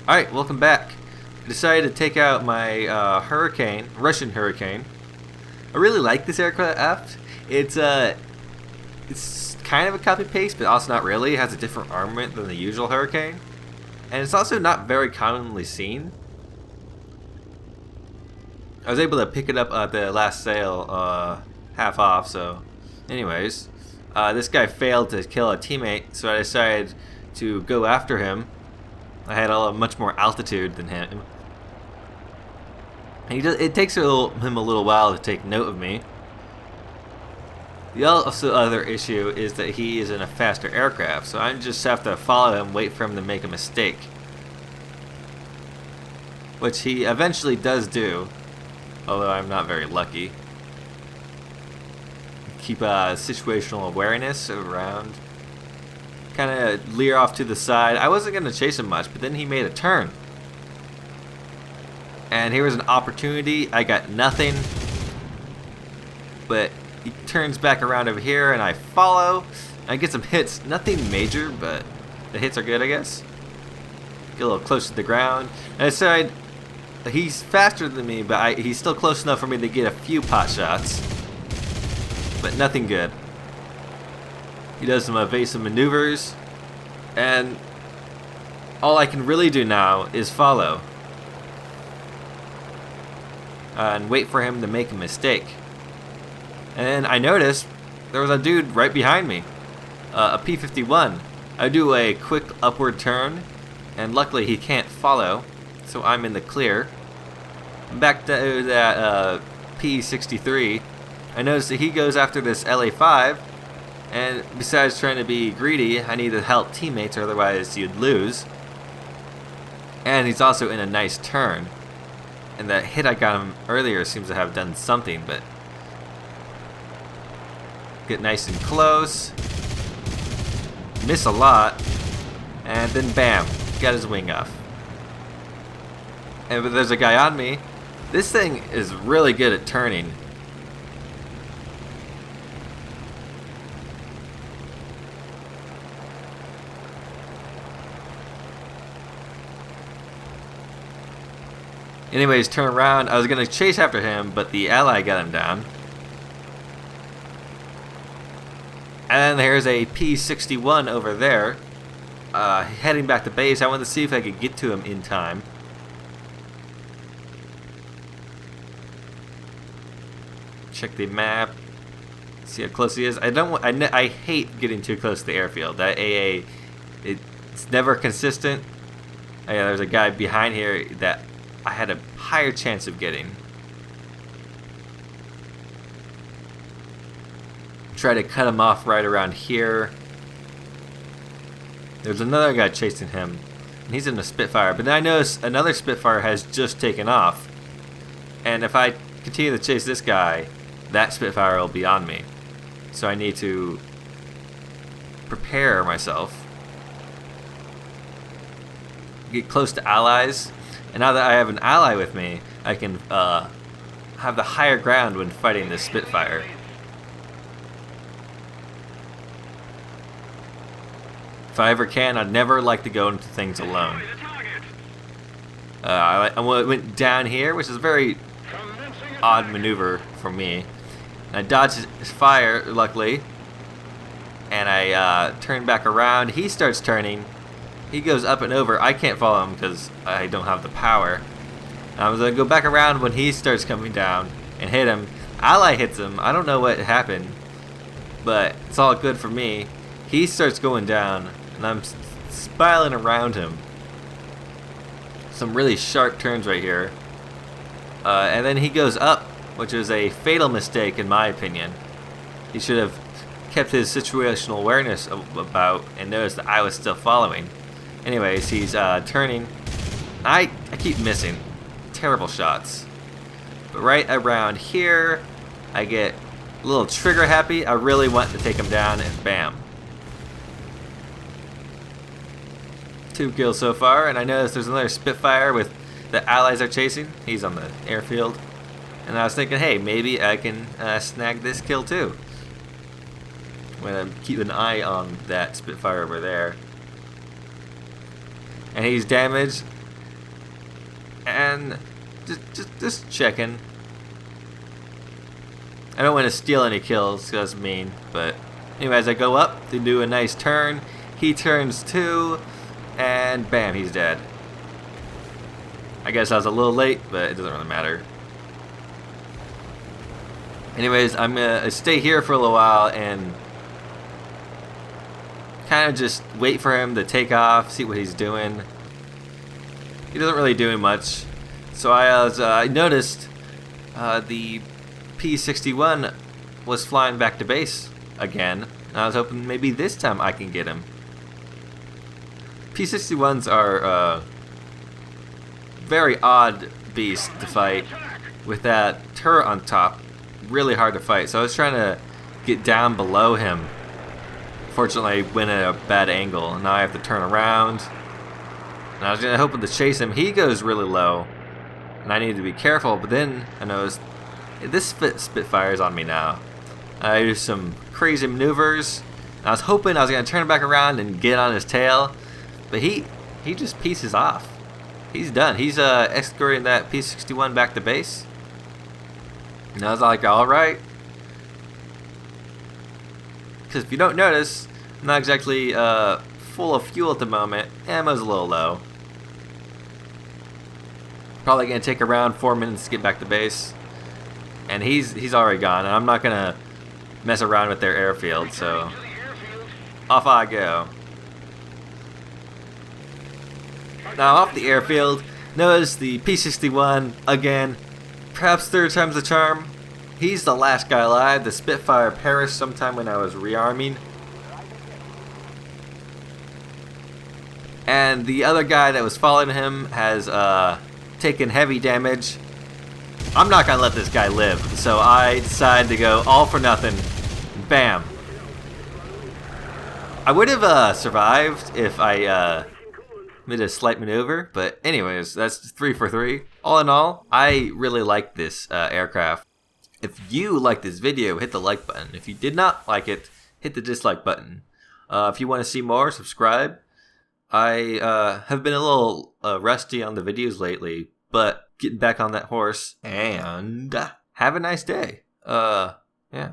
Alright, welcome back. I decided to take out my Russian Hurricane. I really like this aircraft. It's kind of a copy paste, but also not really. It has a different armament than the usual Hurricane, and it's also not very commonly seen. I was able to pick it up at the last sale, half off. So, anyways, this guy failed to kill a teammate, so I decided to go after him. I had much more altitude than him. It takes him a little while to take note of me. The other issue is that he is in a faster aircraft, so I just have to follow him, wait for him to make a mistake. Which he eventually does do, although I'm not very lucky. Keep situational awareness around. Kind of leer off to the side. I wasn't going to chase him much, but then he made a turn. And here was an opportunity. I got nothing. But he turns back around over here, and I follow. I get some hits. Nothing major, but the hits are good, I guess. Get a little close to the ground. And I decide he's faster than me, but he's still close enough for me to get a few pot shots. But nothing good. He does some evasive maneuvers, and all I can really do now is follow and wait for him to make a mistake. And then I noticed there was a dude right behind me, a P-51. I do a quick upward turn, and luckily he can't follow, so I'm in the clear. Back to that P-63, I noticed that he goes after this LA-5. And besides trying to be greedy, I need to help teammates, or otherwise you'd lose. And he's also in a nice turn. And that hit I got him earlier seems to have done something, but get nice and close. Miss a lot. And then bam, got his wing off. And there's a guy on me. This thing is really good at turning. Anyways, turn around. I was going to chase after him, but the ally got him down. And there's a P-61 over there. Heading back to base. I wanted to see if I could get to him in time. Check the map. See how close he is. I hate getting too close to the airfield. That AA, it's never consistent. Oh, yeah, there's a guy behind here that I had a higher chance of getting. Try to cut him off right around here. There's another guy chasing him, and he's in a Spitfire. But then I notice another Spitfire has just taken off, and if I continue to chase this guy, that Spitfire will be on me. So I need to prepare myself, get close to allies. And now that I have an ally with me, I can have the higher ground when fighting this Spitfire. If I ever can, I'd never like to go into things alone. I went down here, which is a very odd maneuver for me. And I dodged his fire, luckily. And I turned back around. He starts turning. He goes up and over. I can't follow him because I don't have the power. I was going to go back around when he starts coming down and hit him. Ally hits him. I don't know what happened, but it's all good for me. He starts going down, and I'm spiraling around him. Some really sharp turns right here. And then he goes up, which is a fatal mistake in my opinion. He should have kept his situational awareness about and noticed that I was still following. Anyways, he's turning. I keep missing. Terrible shots. But right around here, I get a little trigger happy. I really want to take him down, and bam. 2 kills so far, and I noticed there's another Spitfire with the allies are chasing. He's on the airfield. And I was thinking, hey, maybe I can snag this kill too. I'm going to keep an eye on that Spitfire over there. And he's damaged. And just checking. I don't want to steal any kills, because that's mean. But anyways, I go up to do a nice turn. He turns too, and bam, he's dead. I guess I was a little late, but it doesn't really matter. Anyways, I'm gonna stay here for a little while and kind of just wait for him to take off, see what he's doing. He doesn't really do much. So I noticed the P-61 was flying back to base again. And I was hoping maybe this time I can get him. P-61s are very odd beast to fight with that turret on top. Really hard to fight. So I was trying to get down below him. Fortunately, I went at a bad angle. Now I have to turn around. And I was hoping to chase him. He goes really low. And I need to be careful. But then I noticed this Spitfire's on me now. I do some crazy maneuvers. I was hoping I was going to turn back around and get on his tail. But he just pieces off. He's done. He's escorting that P-61 back to base. And I was like, alright. Because if you don't notice, I'm not exactly full of fuel at the moment. Ammo's a little low. Probably going to take around 4 minutes to get back to base. And he's already gone. And I'm not going to mess around with their airfield. So off I go. Now off the airfield, notice the P-61 again. Perhaps third time's the charm. He's the last guy alive. The Spitfire perished sometime when I was rearming. And the other guy that was following him has taken heavy damage. I'm not going to let this guy live. So I decided to go all for nothing. Bam. I would have survived if I made a slight maneuver, but anyways, that's 3 for 3. All in all, I really like this aircraft. If you like this video, hit the like button. If you did not like it, hit the dislike button. If you want to see more, subscribe. I have been a little rusty on the videos lately, but getting back on that horse, and have a nice day. Yeah.